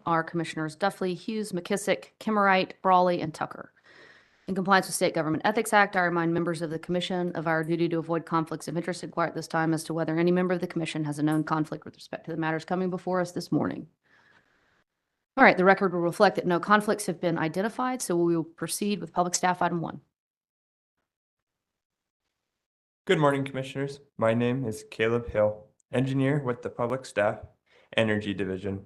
are Commissioners Duffley, Hughes, McKissick, Kimmerite, Brawley, and Tucker. In compliance with State Government Ethics Act, I remind members of the Commission of our duty to avoid conflicts of interest. Inquire at this time as to whether any member of the Commission has a known conflict with respect to the matters coming before us this morning. All right, the record will reflect that no conflicts have been identified, so we will proceed with Public Staff Item 1. Good morning, Commissioners. My name is Caleb Hill, engineer with the Public Staff Energy Division.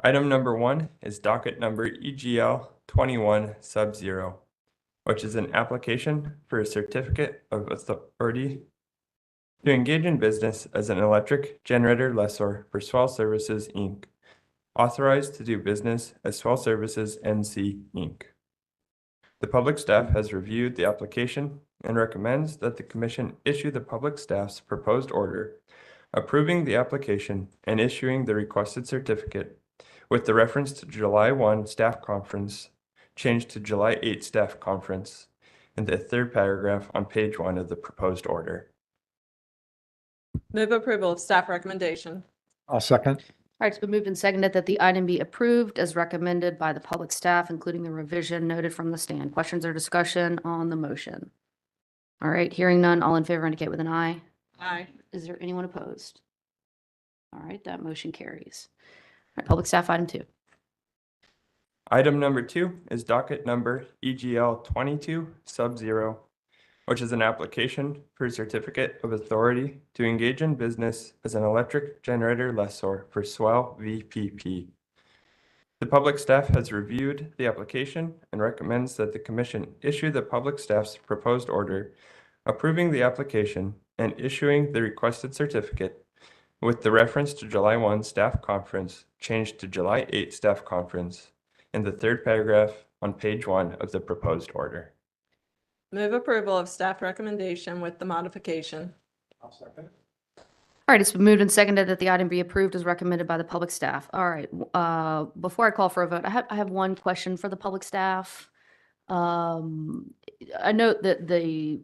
Item number 1 is docket number EGL 21 sub 0, which is an application for a certificate of authority to engage in business as an electric generator lessor for Swell Services, Inc., authorized to do business as Swell Services, NC, Inc. The public staff has reviewed the application and recommends that the Commission issue the public staff's proposed order approving the application and issuing the requested certificate with the reference to July 1 staff conference changed to July 8 staff conference in the third paragraph on page 1 of the proposed order. Move approval of staff recommendation. I'll second. All right, it's been moved and seconded that the item be approved as recommended by the public staff, including the revision noted from the stand. Questions or discussion on the motion? All right, hearing none, all in favor indicate with an eye. Aye. Is there anyone opposed? All right, that motion carries. All right, Public Staff Item 2. Item number 2 is docket number EGL 22 sub 0, which is an application for a certificate of authority to engage in business as an electric generator lessor for Swell VPP. The public staff has reviewed the application and recommends that the Commission issue the public staff's proposed order approving the application and issuing the requested certificate with the reference to July 1 staff conference changed to July 8 staff conference in the third paragraph on page 1 of the proposed order. Move approval of staff recommendation with the modification. I'll second. All right, it's been moved and seconded that the item be approved as recommended by the public staff. All right, before I call for a vote, I have one question for the public staff. I note that the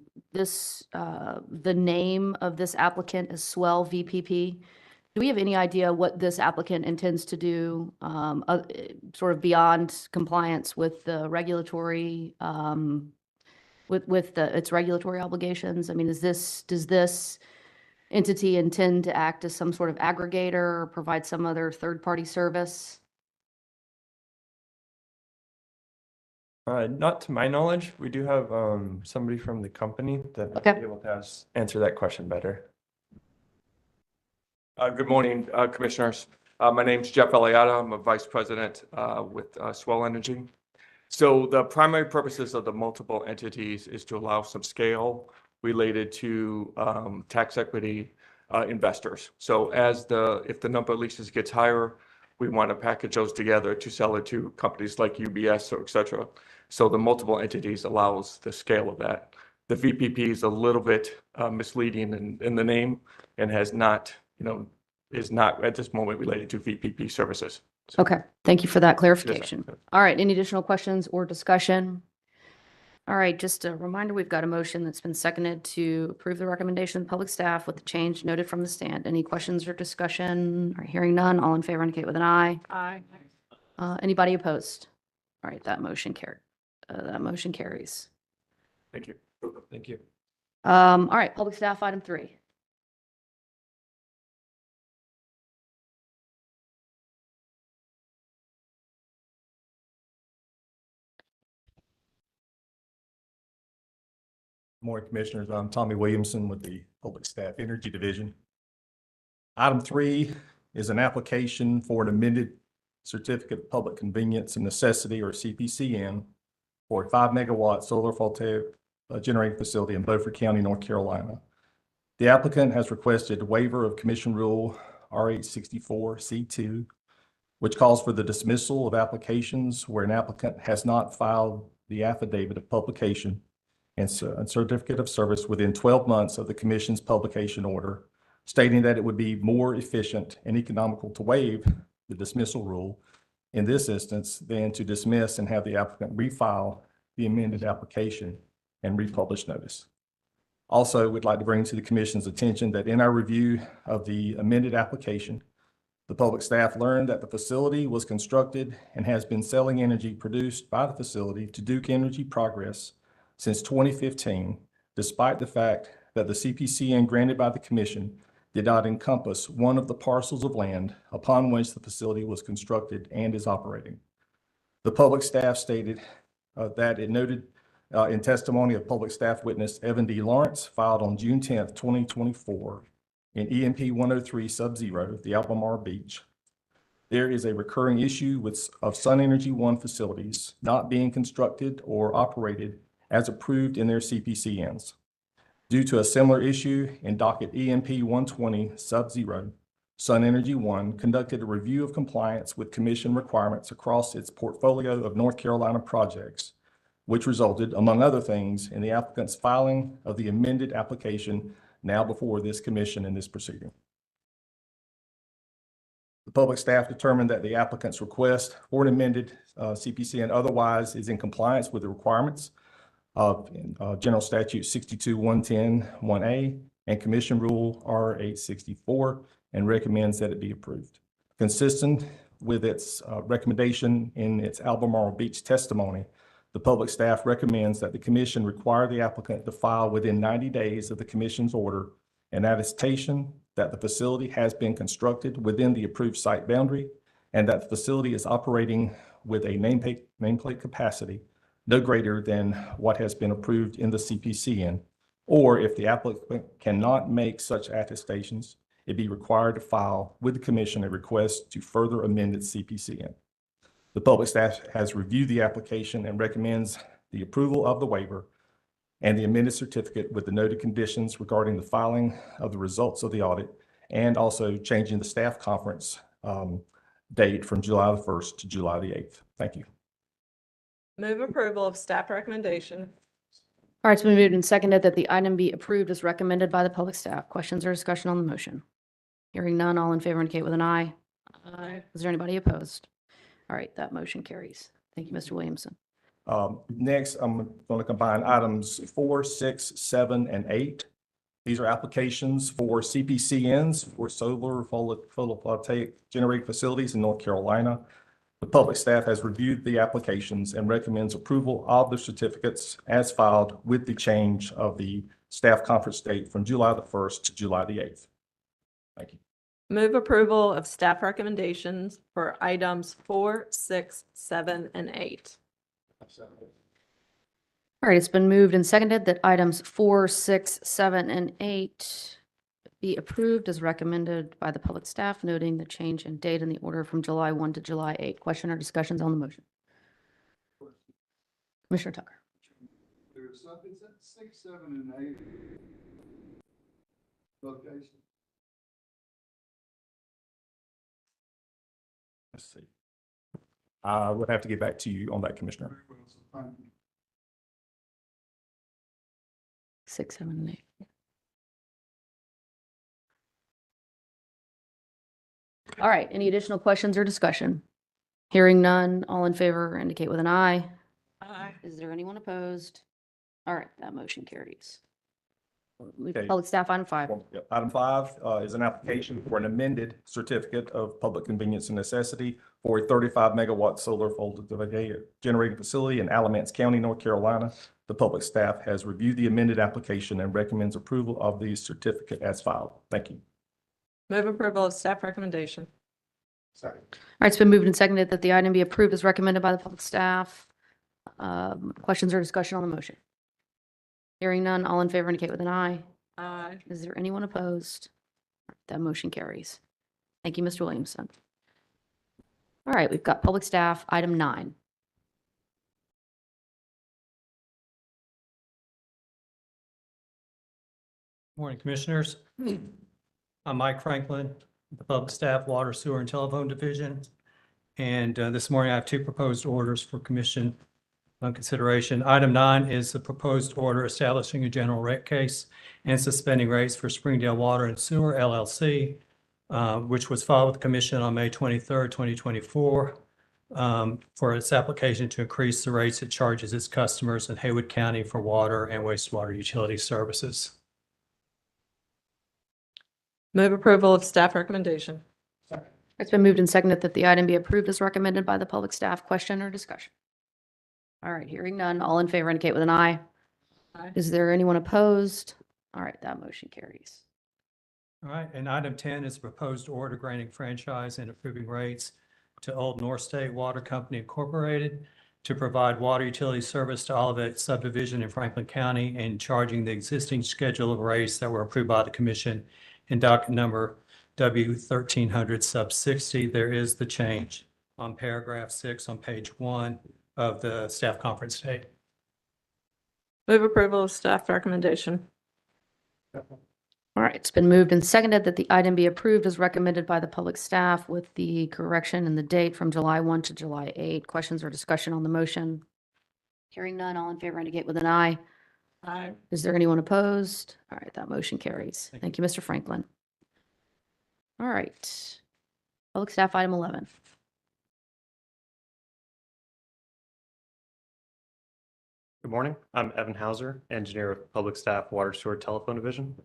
name of this applicant is Swell VPP. Do we have any idea what this applicant intends to do, sort of beyond compliance with the regulatory, its regulatory obligations? I mean, does this entity intend to act as some sort of aggregator or provide some other third-party service? Not to my knowledge. We do have somebody from the company that might be able to answer that question better. Good morning, Commissioners. My name's Jeff Eliada. I'm a Vice President with Swell Energy. So the primary purposes of the multiple entities is to allow some scale related to tax equity investors. So if the number of leases gets higher, we want to package those together to sell it to companies like UBS or et cetera. So the multiple entities allows the scale of that. The VPP is a little bit misleading in the name and is not at this moment related to VPP services. So, Okay, thank you for that clarification. All right, any additional questions or discussion? All right, just a reminder, we've got a motion that's been seconded to approve the recommendation of the public staff with the change noted from the stand. Any questions or discussion? All right, hearing none, all in favor indicate with an eye. Aye. Anybody opposed? All right, that motion carries. Thank you. Thank you. All right, Public Staff Item 3. Morning, Commissioners. I'm Tommy Williamson with the Public Staff Energy Division. Item 3 is an application for an amended Certificate of Public Convenience and Necessity, or CPCN, for a 5-megawatt solar photovoltaic generating facility in Beaufort County, North Carolina. The applicant has requested a waiver of Commission Rule R864C2, which calls for the dismissal of applications where an applicant has not filed the affidavit of publication and certificate of service within 12 months of the Commission's publication order, stating that it would be more efficient and economical to waive the dismissal rule in this instance than to dismiss and have the applicant refile the amended application and republish notice. Also, we'd like to bring to the Commission's attention that in our review of the amended application, The public staff learned that the facility was constructed and has been selling energy produced by the facility to Duke Energy Progress since 2015, despite the fact that the CPCN granted by the commission did not encompass one of the parcels of land upon which the facility was constructed and is operating. The public staff stated that it noted in testimony of public staff witness Evan D. Lawrence filed on June 10th, 2024 in EMP 103 Sub-Zero, the Albemarle Beach. There is a recurring issue of Sun Energy One facilities not being constructed or operated as approved in their CPCNs. Due to a similar issue in docket EMP 120 Sub-Zero, Sun Energy One conducted a review of compliance with commission requirements across its portfolio of North Carolina projects, which resulted, among other things, in the applicant's filing of the amended application now before this commission in this proceeding. The public staff determined that the applicant's request for an amended CPCN otherwise is in compliance with the requirements of General Statute 62-110-1A and Commission Rule R-864 and recommends that it be approved. Consistent with its recommendation in its Albemarle Beach testimony, the public staff recommends that the commission require the applicant to file within 90 days of the commission's order an attestation that the facility has been constructed within the approved site boundary and that the facility is operating with a nameplate capacity no greater than what has been approved in the CPCN, or if the applicant cannot make such attestations, it be required to file with the commission a request to further amend its CPCN. The public staff has reviewed the application and recommends the approval of the waiver and the amended certificate with the noted conditions regarding the filing of the results of the audit and also changing the staff conference date from July the 1st to July the 8th. Thank you. Move approval of staff recommendation. All right, it's been moved and seconded that the item be approved as recommended by the public staff. Questions or discussion on the motion? Hearing none, all in favor indicate with an eye. Aye. Is there anybody opposed? All right, that motion carries. Thank you, Mr. Williamson. Next, I'm going to combine items 4, 6, 7, and 8. These are applications for CPCNs for solar photovoltaic generating facilities in North Carolina. The public staff has reviewed the applications and recommends approval of the certificates as filed with the change of the staff conference date from July the 1st to July the 8th. Thank you. Move approval of staff recommendations for items 4, 6, 7, and 8. All right, it's been moved and seconded that items 4, 6, 7, and 8 be approved as recommended by the public staff, noting the change in date in the order from July 1 to July 8. Question or discussions on the motion? Commissioner Tucker. There's something, 6, 7, and 8 location. Let's see. I would have to get back to you on that, Commissioner. Very well, so thank you. 6, 7, and 8. All right, any additional questions or discussion? Hearing none, all in favor indicate with an eye. Aye. Is there anyone opposed? All right, that motion carries. Move to Okay. Public staff item 5. Yep. Item 5 is an application for an amended certificate of public convenience and necessity for a 35 megawatt solar photovoltaic generating facility in Alamance County, North Carolina. The public staff has reviewed the amended application and recommends approval of the certificate as filed. Thank you. Move approval of staff recommendation. Second. All right, it's been moved and seconded that the item be approved as recommended by the public staff. Questions or discussion on the motion? Hearing none, all in favor indicate with an eye. Aye. Is there anyone opposed? That motion carries. Thank you, Mr. Williamson. All right, we've got public staff, item 9. Morning, Commissioners. I'm Mike Franklin, the Public Staff, Water, Sewer, and Telephone Division. And this morning I have 2 proposed orders for Commission consideration. Item 9 is the proposed order establishing a general rate case and suspending rates for Springdale Water and Sewer LLC, which was filed with the Commission on May 23rd, 2024, for its application to increase the rates it charges its customers in Haywood County for water and wastewater utility services. Move approval of staff recommendation. All It's been moved and seconded that the item be approved as recommended by the public staff. Question or discussion? All right, hearing none. All in favor indicate with an eye. Aye. Is there anyone opposed? All right, that motion carries. All right, and item 10 is a proposed order granting franchise and approving rates to Old North State Water Company Incorporated to provide water utility service to Olivet subdivision in Franklin County and charging the existing schedule of rates that were approved by the commission in docket number W 1300 sub 60. There is the change on paragraph 6 on page 1 of the staff conference date. Move approval of staff recommendation. All right, it's been moved and seconded that the item be approved as recommended by the public staff with the correction in the date from July 1 to July 8. Questions or discussion on the motion? Hearing none, all in favor indicate with an eye. Aye. Is there anyone opposed? All right, that motion carries. Thank you, Mr. Franklin. All right. Public staff item 11. Good morning. I'm Evan Hauser, engineer with Public Staff Water Sewer Telephone Division.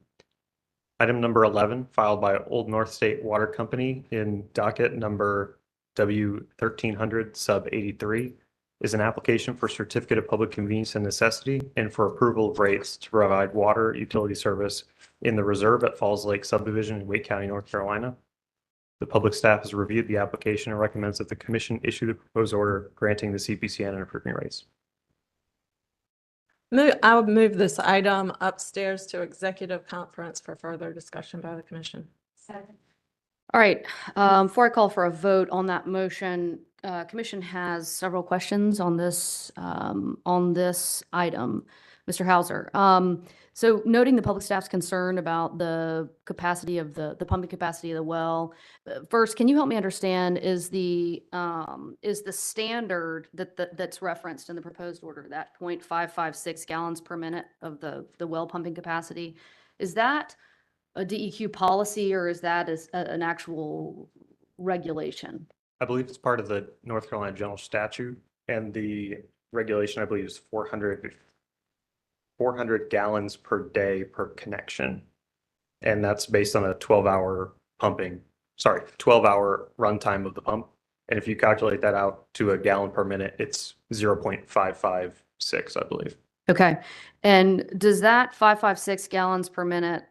Item number 11, filed by Old North State Water Company in docket number W 1300 sub 83, is an application for certificate of public convenience and necessity and for approval of rates to provide water utility service in the reserve at Falls Lake subdivision in Wake County, North Carolina. The public staff has reviewed the application and recommends that the commission issue the proposed order granting the CPCN and approving rates. I would move this item upstairs to executive conference for further discussion by the commission. All right, before I call for a vote on that motion, commission has several questions on this item. Mr. Hauser, so noting the public staff's concern about the capacity of the pumping capacity of the well, first, can you help me understand, is the standard that's referenced in the proposed order, that 0.556 gallons per minute of the well pumping capacity, is that a DEQ policy or is that an actual regulation? I believe it's part of the North Carolina General Statute, and the regulation, I believe, is 400 gallons per day per connection. And that's based on a 12-hour runtime of the pump. And if you calculate that out to a gallon per minute, it's 0.556, I believe. Okay, and does that 556 gallons per minute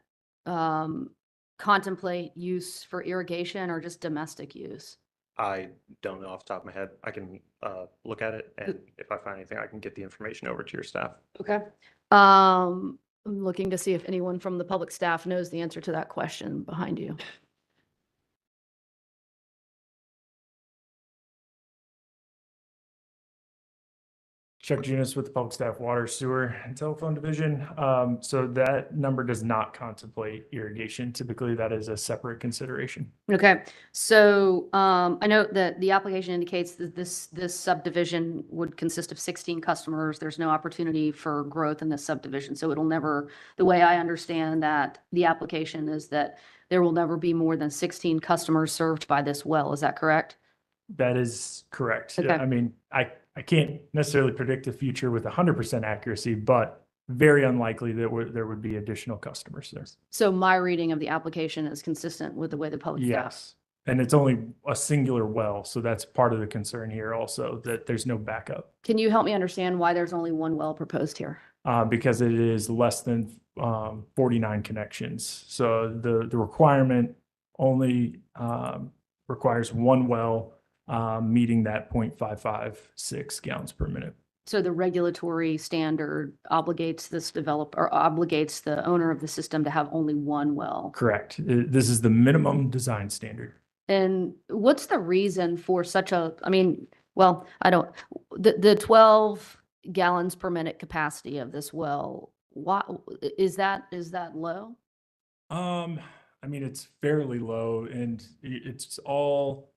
contemplate use for irrigation or just domestic use? I don't know off the top of my head. I can look at it, and if I find anything, I can get the information over to your staff. Okay. I'm looking to see if anyone from the public staff knows the answer to that question behind you. Chuck Junis with the Public Staff Water, Sewer, and Telephone Division. So that number does not contemplate irrigation. Typically, that is a separate consideration. Okay, so I know that the application indicates that this subdivision would consist of 16 customers. There's no opportunity for growth in this subdivision, so it'll never, the way I understand that the application is that there will never be more than 16 customers served by this well. Is that correct? That is correct. Okay. I mean, I can't necessarily predict the future with 100% accuracy, but very unlikely that there would be additional customers there. So my reading of the application is consistent with the way the public staff. Yes. And it's only a singular well, so that's part of the concern here also, that there's no backup. Can you help me understand why there's only one well proposed here? Because it is less than 49 connections. So the requirement only requires one well meeting that 0.556 gallons per minute. So the regulatory standard obligates this developer, or obligates the owner of the system to have only one well. Correct. This is the minimum design standard. And what's the reason for such a, I mean, well, the 12 gallons per minute capacity of this well, why, is that low? I mean, it's fairly low, and it's all,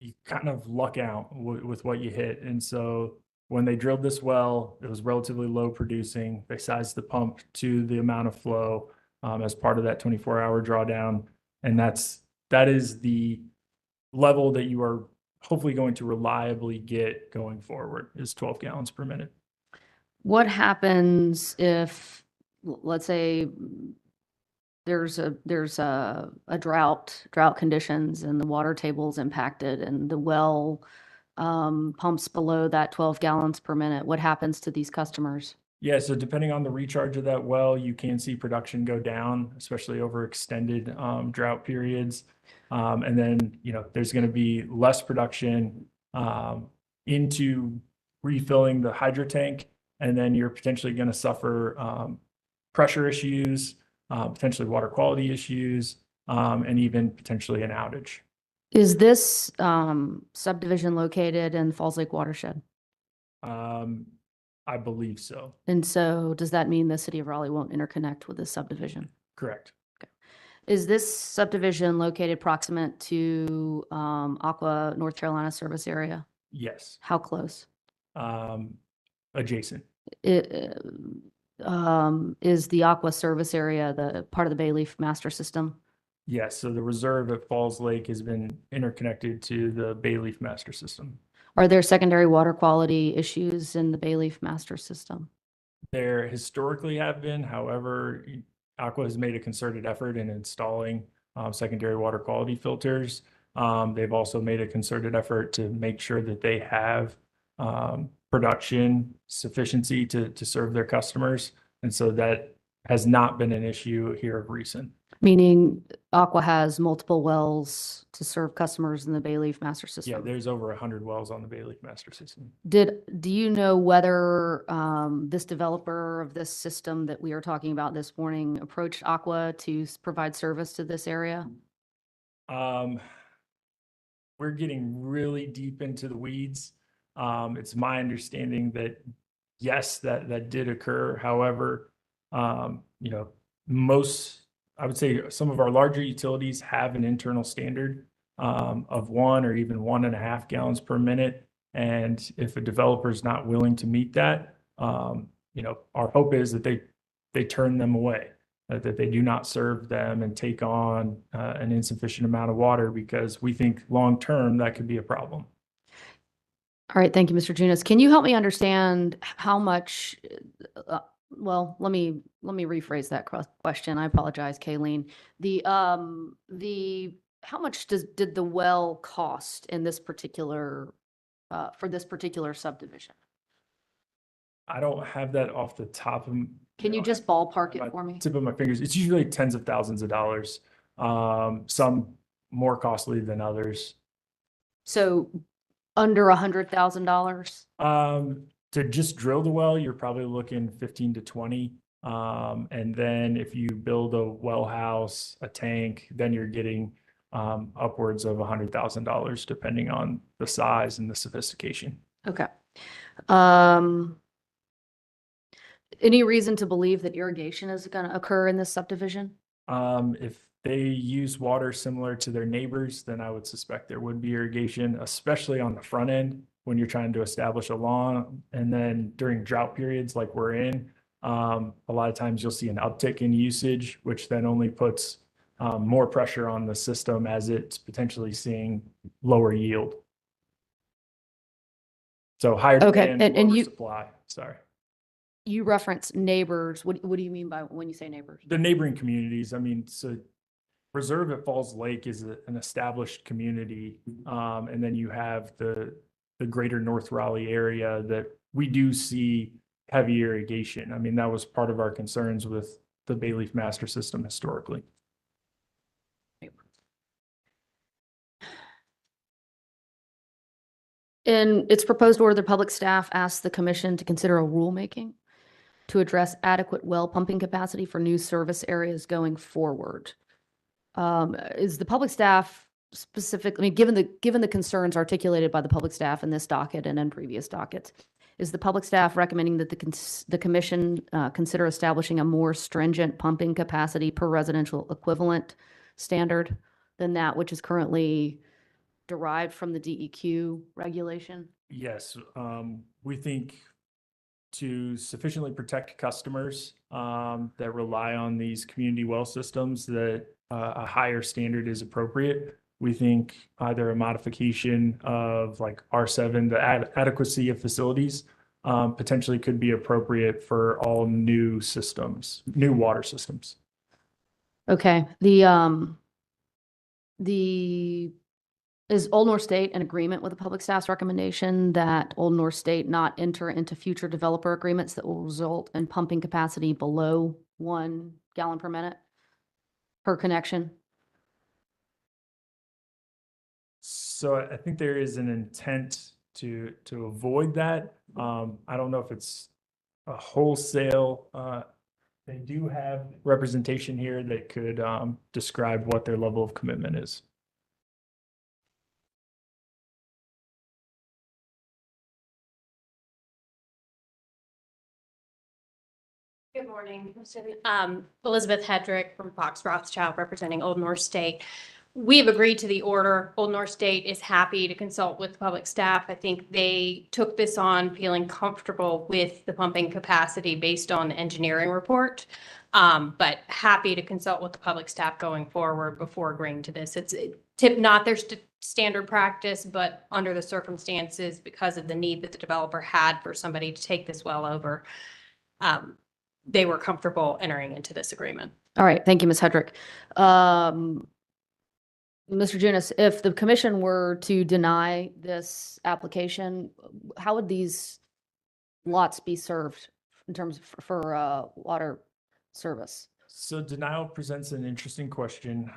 you kind of luck out with what you hit. And so when they drilled this well, it was relatively low producing. They sized the pump to the amount of flow as part of that 24-hour drawdown. And that is the level that you are hopefully going to reliably get going forward, is 12 gallons per minute. What happens if, let's say, there's a drought conditions and the water table's impacted and the well pumps below that 12 gallons per minute, what happens to these customers? Yeah, so depending on the recharge of that well, you can see production go down, especially over extended drought periods. And then, there's going to be less production into refilling the hydro tank. And then you're potentially going to suffer pressure issues, potentially water quality issues, and even potentially an outage. Is this subdivision located in Falls Lake watershed? I believe so. And so does that mean the city of Raleigh won't interconnect with this subdivision? Correct. Is this subdivision located proximate to Aqua North Carolina service area? Yes. How close? Adjacent. Is the Aqua service area the part of the Bayleaf master system? Yes. So the reserve at Falls Lake has been interconnected to the Bayleaf master system. Are there secondary water quality issues in the Bayleaf master system? There historically have been, however, Aqua has made a concerted effort in installing secondary water quality filters. They've also made a concerted effort to make sure that they have production sufficiency to serve their customers. And so that has not been an issue here of recent. Meaning Aqua has multiple wells to serve customers in the Bayleaf master Yeah, system? there's over 100 wells on the Bayleaf master system. Do you know whether this developer of this system that we are talking about this morning approached Aqua to provide service to this area? We're getting really deep into the weeds. It's my understanding that yes, that did occur. However, I would say some of our larger utilities have an internal standard of 1 or even 1.5 gallons per minute. And if a developer is not willing to meet that, our hope is that they turn them away, that they do not serve them and take on an insufficient amount of water, because we think long-term that could be a problem. All right, thank you, Mr. Junis. Can you help me understand how much, well, let me rephrase that question. I apologize, Kayleen. How much did the well cost in this particular, for this particular subdivision? I don't have that off the top of. Can you just ballpark it for me? Tip of my fingers. It's usually tens of thousands of dollars. Some more costly than others. So under $100,000? To just drill the well, you're probably looking 15 to 20. And then if you build a well house, a tank, then you're getting upwards of $100,000, depending on the size and the sophistication. Okay. Any reason to believe that irrigation is going to occur in this subdivision? If they use water similar to their neighbors, then I would suspect there would be irrigation, especially on the front end when you're trying to establish a lawn. And then during drought periods like we're in, a lot of times you'll see an uptick in usage, which then only puts more pressure on the system as it's potentially seeing lower yield. So higher demand, lower supply. Sorry. You reference neighbors. What do you mean by when you say neighbors? The neighboring communities. I mean, so Reserve at Falls Lake is an established community. And then you have the greater North Raleigh area that we do see heavy irrigation. I mean, that was part of our concerns with the Bayleaf master system historically. In its proposed order, the public staff asked the commission to consider a rulemaking to address adequate well pumping capacity for new service areas going forward. Is the public staff specifically, I mean, given the concerns articulated by the public staff in this docket and in previous dockets, is the public staff recommending that the commission consider establishing a more stringent pumping capacity per residential equivalent standard than that which is currently derived from the DEQ regulation? Yes, we think to sufficiently protect customers that rely on these community well systems, that a higher standard is appropriate. We think either a modification of like R7, the adequacy of facilities, potentially could be appropriate for all new systems, new water systems. Okay, is Old North State in agreement with the public staff's recommendation that Old North State not enter into future developer agreements that will result in pumping capacity below 1 gallon per minute per connection? So I think there is an intent to avoid that. I don't know if it's a wholesale, they do have representation here that could describe what their level of commitment is. Good morning. Elizabeth Hedrick from Fox Rothschild representing Old North State. We have agreed to the order. Old North State is happy to consult with public staff. I think they took this on feeling comfortable with the pumping capacity based on the engineering report. But happy to consult with the public staff going forward before agreeing to this. It's not their standard practice, but under the circumstances, because of the need that the developer had for somebody to take this well over, they were comfortable entering into this agreement. All right, thank you, Ms. Hedrick. Mr. Junis, if the commission were to deny this application, how would these lots be served in terms of for water service? So denial presents an interesting question.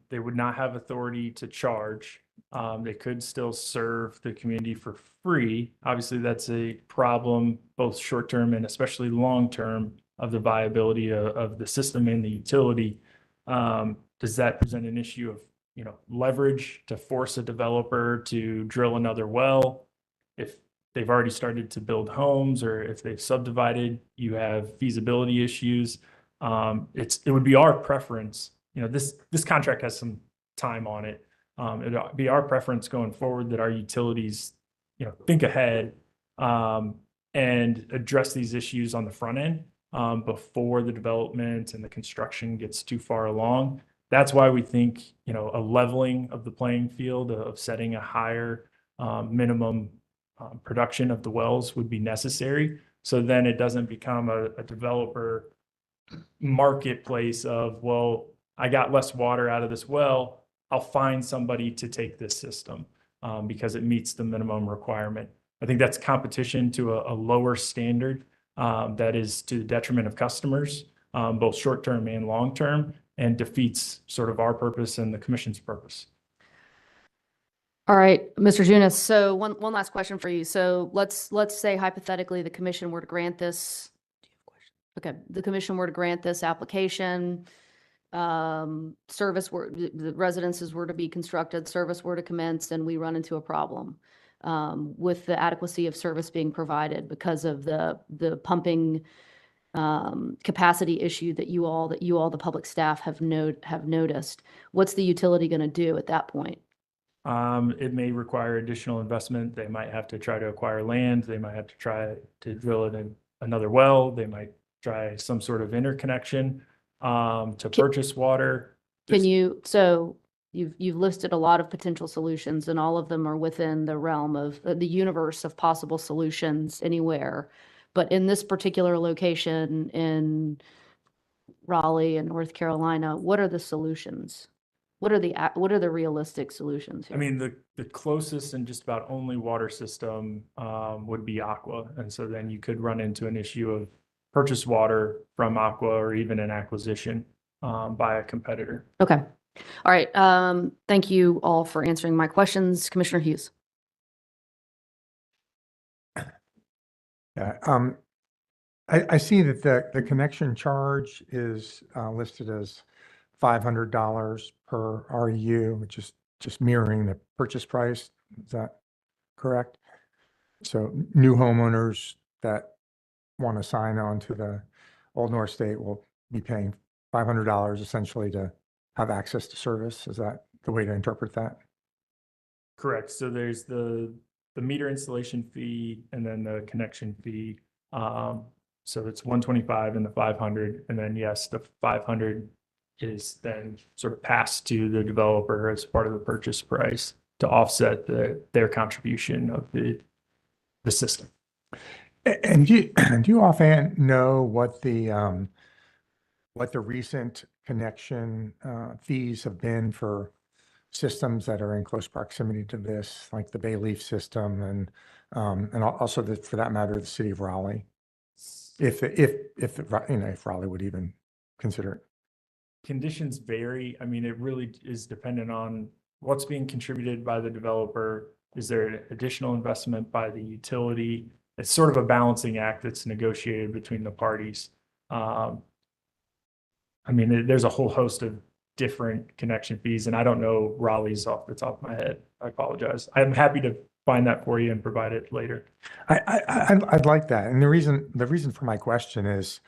They would not have authority to charge. They could still serve the community for free. Obviously, that's a problem, both short-term and especially long-term, of the viability of the system and the utility. Does that present an issue of, leverage to force a developer to drill another well? If they've already started to build homes, or if they've subdivided, you have feasibility issues. It would be our preference, this contract has some time on it. It'd be our preference going forward that our utilities, think ahead, and address these issues on the front end, before the development and the construction gets too far along. That's why we think, a leveling of the playing field, of setting a higher minimum production of the wells would be necessary. So then it doesn't become a developer marketplace of, well, I got less water out of this well, I'll find somebody to take this system because it meets the minimum requirement. I think that's competition to a lower standard that is to the detriment of customers, both short-term and long-term, and defeats sort of our purpose and the commission's purpose. All right, Mr. Junis. So one last question for you. So let's say hypothetically the commission were to grant this. Okay, the commission were to grant this application, the residences were to be constructed, service were to commence, and we run into a problem with the adequacy of service being provided because of the pumping capacity issue that you all, the public staff have noticed. What's the utility going to do at that point? It may require additional investment. They might have to try to acquire land. They might have to try to drill it in another well. They might try some sort of interconnection to purchase water. So you've listed a lot of potential solutions, and all of them are within the realm of the universe of possible solutions anywhere. But in this particular location in Raleigh and North Carolina, what are the solutions? What are the realistic solutions here? I mean, the closest and just about only water system would be Aqua. And so then you could run into an issue of purchase water from Aqua, or even an acquisition by a competitor. Okay. All right. Thank you all for answering my questions. Commissioner Hughes. Yeah, I see that the connection charge is listed as $500 per REU, which is just mirroring the purchase price. Is that correct? So new homeowners that want to sign on to the Old North State will be paying $500 essentially to have access to service. Is that the way to interpret that? Correct. So there's the meter installation fee and then the connection fee. So it's 125 and the 500. And then yes, the 500 is then sort of passed to the developer as part of the purchase price to offset their contribution of the system. And do you offhand know what the recent connection fees have been for systems that are in close proximity to this, like the Bayleaf system and also for that matter, the city of Raleigh. If Raleigh would even consider it. Conditions vary. I mean, it really is dependent on what's being contributed by the developer. Is there additional investment by the utility? It's sort of a balancing act that's negotiated between the parties. I mean, there's a whole host of different connection fees, and I don't know Raleigh's off the top of my head. I apologize. I'm happy to find that for you and provide it later. I'd like that. And the reason for my question is,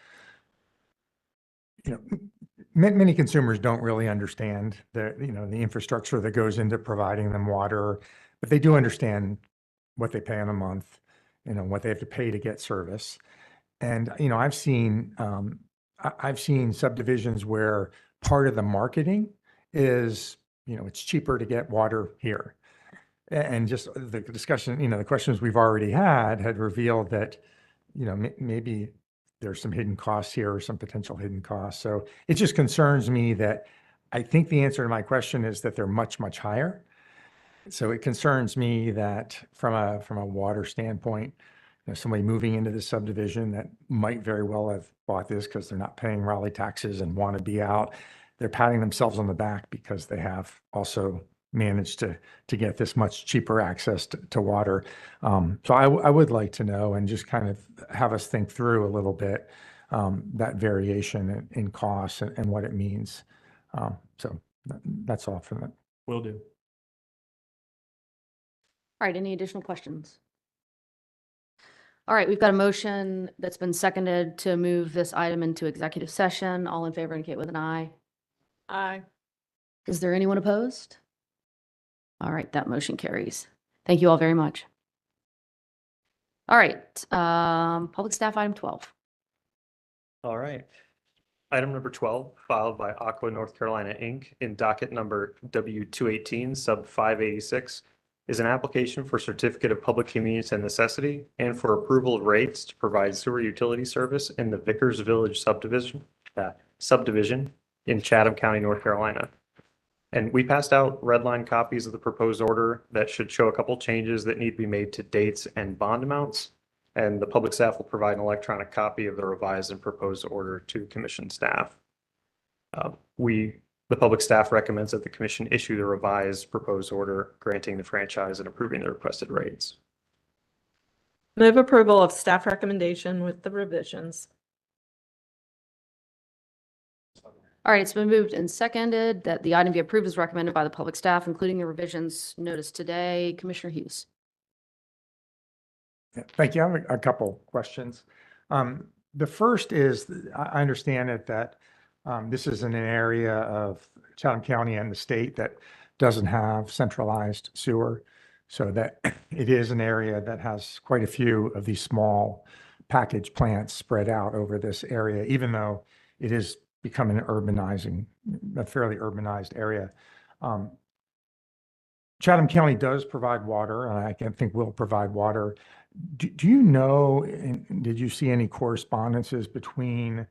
many consumers don't really understand the infrastructure that goes into providing them water, but they do understand what they pay in a month, what they have to pay to get service. And, I've seen subdivisions where part of the marketing is, it's cheaper to get water here. And just the discussion, the questions we've already had revealed that, maybe there's some hidden costs here or some potential hidden costs. So it just concerns me that I think the answer to my question is that they're much, much higher. So it concerns me that from a water standpoint, somebody moving into the subdivision that might very well have bought this because they're not paying Raleigh taxes and want to be out, they're patting themselves on the back because they have also managed to get this much cheaper access to water. So I would like to know and just kind of have us think through a little bit that variation in costs and what it means. So that's all for that. Will do. All right, any additional questions? All right, we've got a motion that's been seconded to move this item into executive session. All in favor indicate with an aye. Aye. Is there anyone opposed? All right, that motion carries. Thank you all very much. All right, public staff item 12. All right. Item number 12, filed by Aqua North Carolina, Inc. in docket number W218 sub 586, is an application for certificate of public convenience and necessity and for approval of rates to provide sewer utility service in the Vickers Village subdivision in Chatham County, North Carolina. And we passed out red line copies of the proposed order that should show a couple changes that need to be made to dates and bond amounts. And the public staff will provide an electronic copy of the revised and proposed order to commission staff. The public staff recommends that the commission issue the revised proposed order granting the franchise and approving the requested rates. Move approval of staff recommendation with the revisions. All right, it's been moved and seconded that the item be approved as recommended by the public staff, including the revisions noticed today. Commissioner Hughes. Yeah, thank you. I have a couple questions. The first is, I understand that this is in an area of Chatham County and the state that doesn't have centralized sewer, so that it is an area that has quite a few of these small package plants spread out over this area, even though it is becoming a fairly urbanized area. Chatham County does provide water, and I think will provide water. Do you know, did you see any correspondences between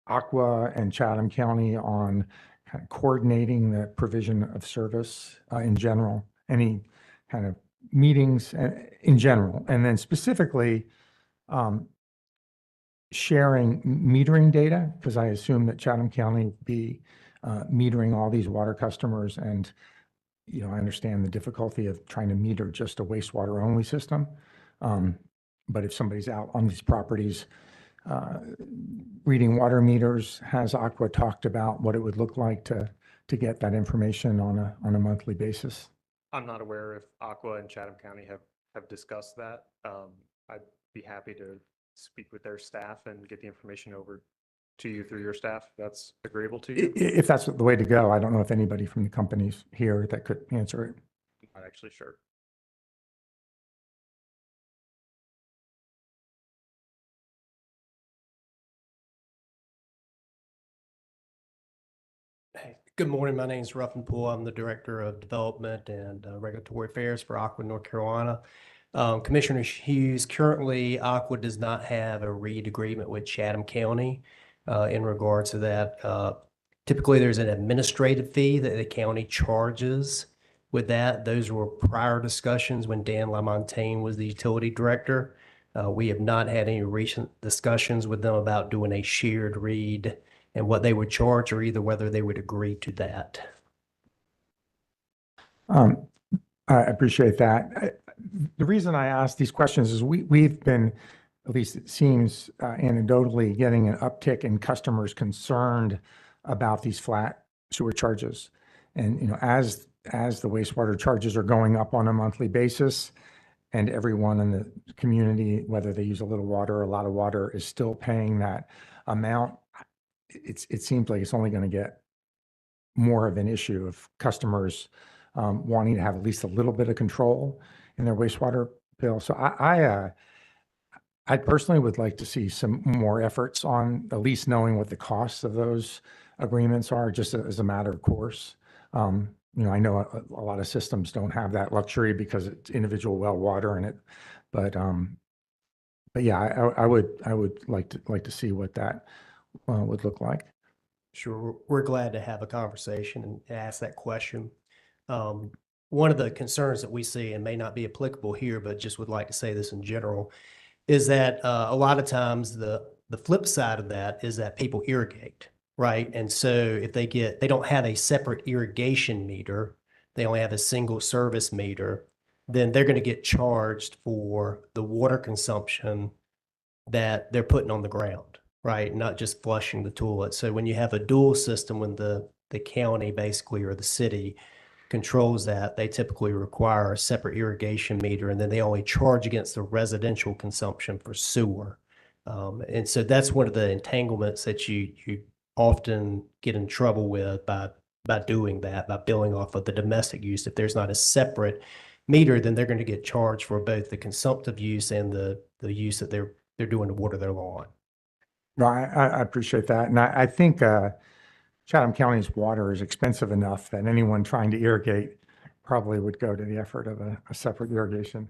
Aqua and Chatham County on kind of coordinating the provision of service in general? Any kind of meetings in general? And then specifically, sharing metering data, because I assume that Chatham County will be metering all these water customers, and I understand the difficulty of trying to meter just a wastewater only system. But if somebody's out on these properties reading water meters, has Aqua talked about what it would look like to get that information on a monthly basis? I'm not aware if Aqua and Chatham County have discussed that. I'd be happy to speak with their staff and get the information over to you through your staff, if that's agreeable to you. If that's the way to go. I don't know if anybody from the companies here that could answer it. I'm not actually sure. Hey, good morning. My name is Ruffin Poole. I'm the Director of Development and Regulatory Affairs for Aqua North Carolina. Commissioner Hughes, currently Aqua does not have a REIT agreement with Chatham County. in regards to that. Typically, there's an administrative fee that the county charges with that. Those were prior discussions when Dan LaMontagne was the utility director. We have not had any recent discussions with them about doing a shared read and what they would charge, or either whether they would agree to that. I appreciate that. The reason I ask these questions is we've been, at least it seems anecdotally, getting an uptick in customers concerned about these flat sewer charges. And, you know, as the wastewater charges are going up on a monthly basis, and everyone in the community, whether they use a little water or a lot of water, is still paying that amount, it seems like it's only going to get more of an issue of customers wanting to have at least a little bit of control in their wastewater bill. So I personally would like to see some more efforts on at least knowing what the costs of those agreements are, just as a matter of course. You know, I know a lot of systems don't have that luxury because it's individual well water in it, but yeah, I would like to see what that would look like. Sure, we're glad to have a conversation and ask that question. One of the concerns that we see, and may not be applicable here, but just would like to say this in general, is that a lot of times the flip side of that is that people irrigate, right? And so if they don't have a separate irrigation meter, they only have a single service meter, then they're going to get charged for the water consumption that they're putting on the ground, right? Not just flushing the toilet. So when you have a dual system, when the county basically, or the city, controls that, they typically require a separate irrigation meter, and then they only charge against the residential consumption for sewer. And so that's one of the entanglements that you often get in trouble with by doing that, by billing off of the domestic use. If there's not a separate meter, then they're going to get charged for both the consumptive use and the use that they're doing to water their lawn. No, I appreciate that. And I think Chatham County's water is expensive enough that anyone trying to irrigate probably would go to the effort of a separate irrigation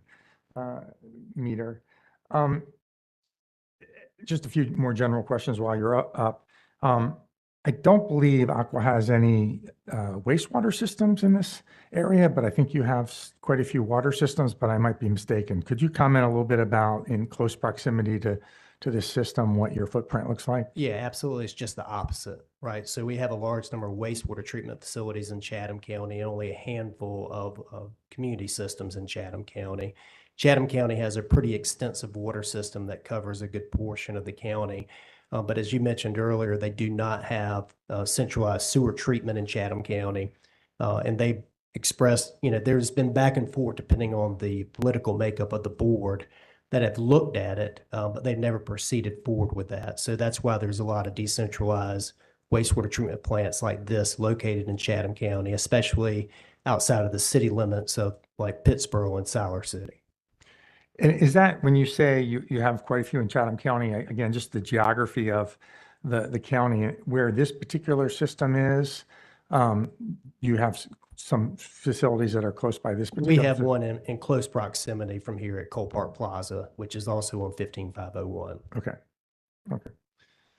meter. Just a few more general questions while you're up. I don't believe Aqua has any wastewater systems in this area, but I think you have quite a few water systems, but I might be mistaken. Could you comment a little bit about, in close proximity to this system, what your footprint looks like? Yeah, absolutely. It's just the opposite, right? So we have a large number of wastewater treatment facilities in Chatham County, and only a handful of community systems in Chatham County. Chatham County has a pretty extensive water system that covers a good portion of the county. But as you mentioned earlier, they do not have centralized sewer treatment in Chatham County. And they expressed, you know, there's been back and forth depending on the political makeup of the board that have looked at it, but they've never proceeded forward with that. So that's why there's a lot of decentralized wastewater treatment plants like this located in Chatham County, especially outside of the city limits of like Pittsboro and Siler City. And is that, when you say you have quite a few in Chatham County, again, just the geography of the county where this particular system is, you have some facilities that are close by this particular? We have one in close proximity from here at Cole Park Plaza, which is also on 15501. Okay.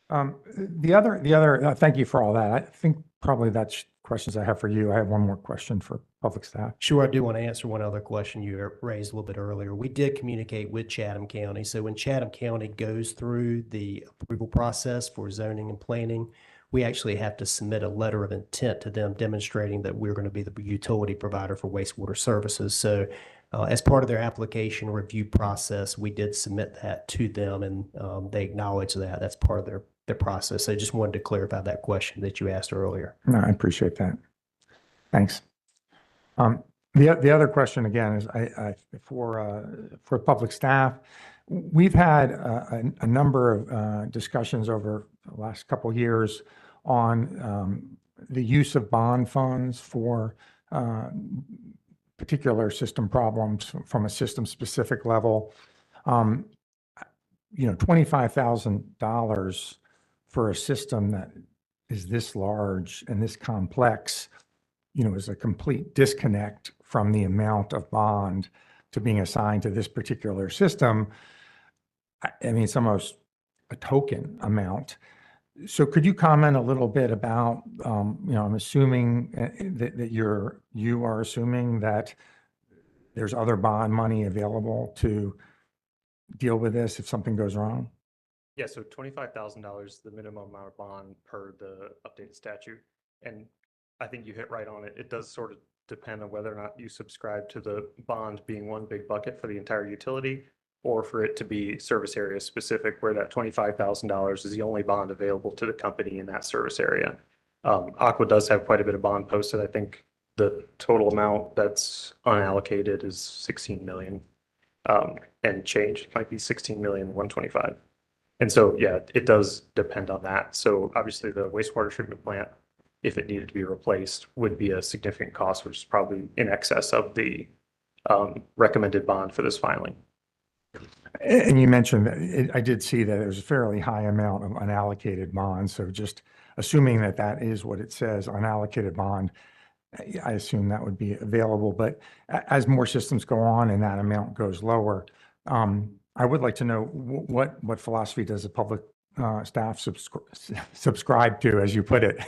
The other, thank you for all that. I think probably that's questions I have for you. I have one more question for public staff. Sure, I do want to answer one other question you raised a little bit earlier. We did communicate with Chatham County. So when Chatham County goes through the approval process for zoning and planning, we actually have to submit a letter of intent to them demonstrating that we're going to be the utility provider for wastewater services. So as part of their application review process, we did submit that to them, and they acknowledge that. That's part of their process. So I just wanted to clarify that question that you asked earlier. No, I appreciate that. Thanks. The other question again is for public staff. We've had a number of discussions over the last couple of years on the use of bond funds for particular system problems from a system specific level. You know, $25,000 for a system that is this large and this complex, you know, is a complete disconnect from the amount of bond to being assigned to this particular system. I mean, it's almost a token amount. So could you comment a little bit about, I'm assuming that you are assuming that there's other bond money available to deal with this if something goes wrong? Yeah, so $25,000, the minimum amount of bond per the updated statute. And I think you hit right on it. It does sort of depend on whether or not you subscribe to the bond being one big bucket for the entire utility, or for it to be service area specific, where that $25,000 is the only bond available to the company in that service area. Aqua does have quite a bit of bond posted. I think the total amount that's unallocated is 16 million and change. It might be 16,125,000. And so, yeah, it does depend on that. So obviously the wastewater treatment plant, if it needed to be replaced, would be a significant cost, which is probably in excess of the recommended bond for this filing. And you mentioned that I did see that there's a fairly high amount of unallocated bonds. So just assuming that that is what it says, unallocated bond, I assume that would be available. But as more systems go on and that amount goes lower, I would like to know what philosophy does the public staff subscribe to, as you put it?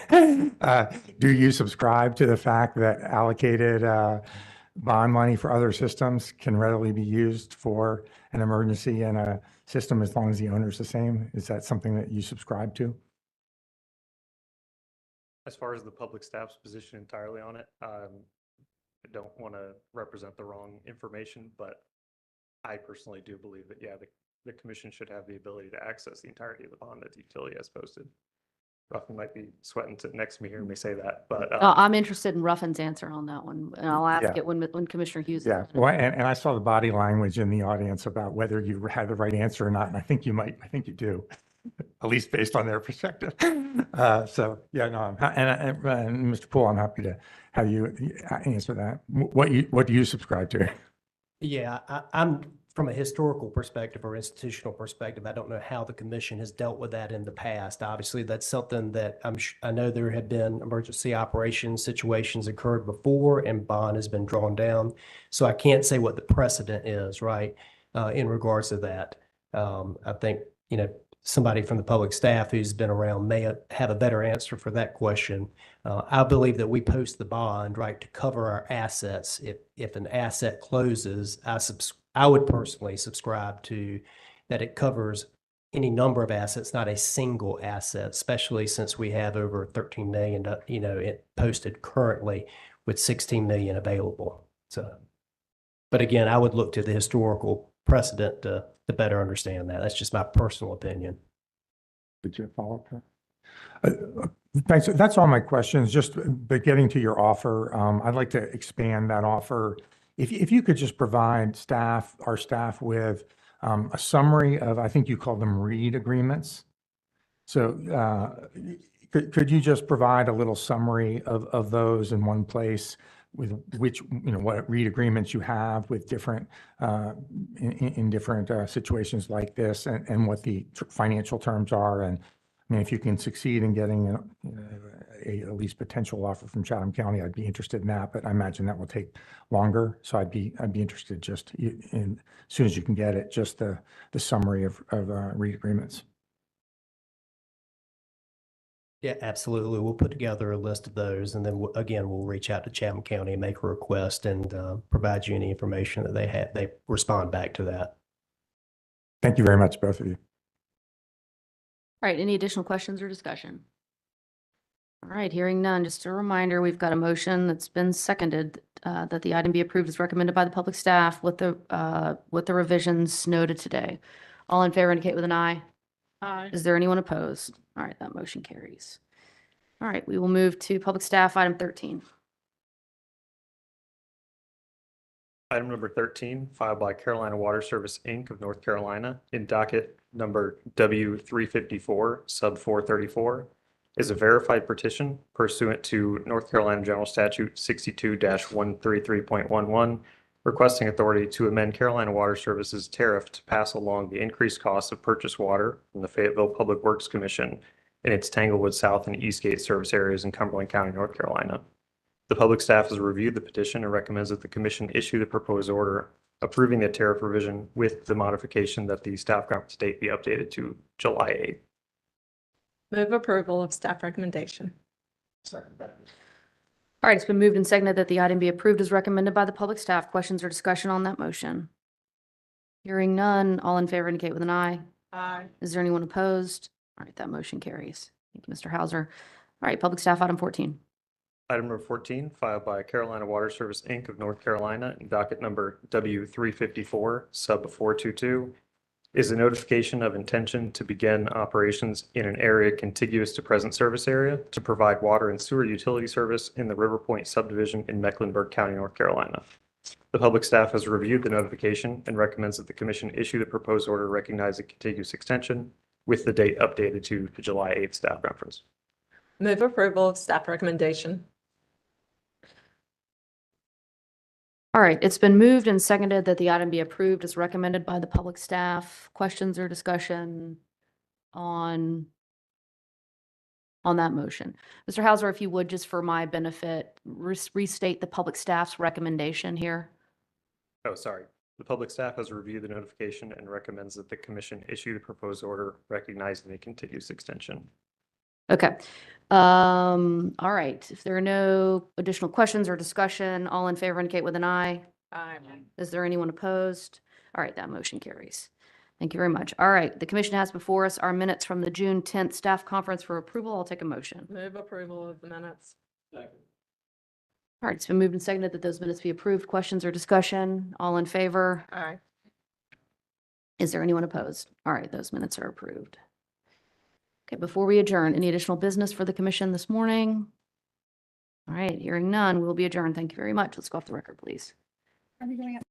Do you subscribe to the fact that allocated bond money for other systems can readily be used for an emergency in a system as long as the owner's the same? Is that something that you subscribe to? As far as the public staff's position entirely on it, I don't want to represent the wrong information, but I personally do believe that, yeah, the commission should have the ability to access the entirety of the bond that the utility has posted. Ruffin might be sweating sitting next to me here and may say that, but I'm interested in Ruffin's answer on that one, and I'll ask Yeah. it when Commissioner Hughes. Yeah, well, and I saw the body language in the audience about whether you had the right answer or not, and I think you do, at least based on their perspective. So, yeah, no, and Mr. Poole, I'm happy to have you answer that. What do you subscribe to? Yeah, I'm from a historical perspective or institutional perspective. I don't know how the commission has dealt with that in the past. Obviously, that's something that I know there have been emergency operations situations occurred before and bond has been drawn down. So I can't say what the precedent is, right, in regards to that. I think, somebody from the public staff who's been around may have a better answer for that question. I believe that we post the bond, right, to cover our assets. If an asset closes, I would personally subscribe to that it covers any number of assets, not a single asset, especially since we have over 13 million, it posted currently with 16 million available. So, but again, I would look to the historical precedent to better understand that. That's just my personal opinion. Did you follow up? Thanks. That's all my questions. But getting to your offer, I'd like to expand that offer. If you could just provide our staff with a summary of, I think you call them REIT agreements. So could you just provide a little summary of those in one place, with which, what REIT agreements you have with different, in different situations like this, and what the financial terms are? And I mean, if you can succeed in getting a at least potential offer from Chatham County, I'd be interested in that, but I imagine that will take longer. So I'd be interested just in, as soon as you can get it, just the summary of REIT agreements. Yeah, absolutely. We'll put together a list of those, and then again, we'll reach out to Chatham County and make a request and provide you any information that they have. They respond back to that. Thank you very much, both of you. All right, any additional questions or discussion? All right, hearing none, just a reminder, we've got a motion that's been seconded that the item be approved as recommended by the public staff with the revisions noted today. All in favor indicate with an eye. Aye. Is there anyone opposed? All right, that motion carries. All right, we will move to public staff, item 13. Item number 13, filed by Carolina Water Service, Inc. of North Carolina in docket number W354, sub 434, is a verified petition pursuant to North Carolina General Statute 62-133.11, requesting authority to amend Carolina Water Service's tariff to pass along the increased cost of purchased water from the Fayetteville Public Works Commission in its Tanglewood South and Eastgate service areas in Cumberland County, North Carolina. The public staff has reviewed the petition and recommends that the commission issue the proposed order approving the tariff revision with the modification that the staff conference date be updated to July 8th. Move approval of staff recommendation. All right, it's been moved and seconded that the item be approved as recommended by the public staff. Questions or discussion on that motion? Hearing none, all in favor indicate with an eye. Aye. Is there anyone opposed? All right, that motion carries. Thank you, Mr. Hauser. All right, public staff, item 14. Item number 14, filed by Carolina Water Service, Inc. of North Carolina, in docket number W354, sub 422, is a notification of intention to begin operations in an area contiguous to present service area to provide water and sewer utility service in the River Point subdivision in Mecklenburg County, North Carolina. The public staff has reviewed the notification and recommends that the commission issue the proposed order recognizing contiguous extension with the date updated to the July 8th staff reference. Move approval of staff recommendation. All right, it's been moved and seconded that the item be approved as recommended by the public staff. Questions or discussion on that motion? Mr. Hauser, if you would, just for my benefit, restate the public staff's recommendation here. Oh, sorry. The public staff has reviewed the notification and recommends that the commission issue the proposed order recognizing the contiguous extension. Okay. All right. If there are no additional questions or discussion, all in favor indicate with an eye. Aye. Is there anyone opposed? All right, that motion carries. Thank you very much. All right, the commission has before us our minutes from the June 10th staff conference for approval. I'll take a motion. Move approval of the minutes. All right, it's been moved and seconded that those minutes be approved. Questions or discussion? All in favor? Aye. Is there anyone opposed? All right, those minutes are approved. Okay, before we adjourn, any additional business for the commission this morning? All right, hearing none, we'll be adjourned. Thank you very much. Let's go off the record, please. Are we going up?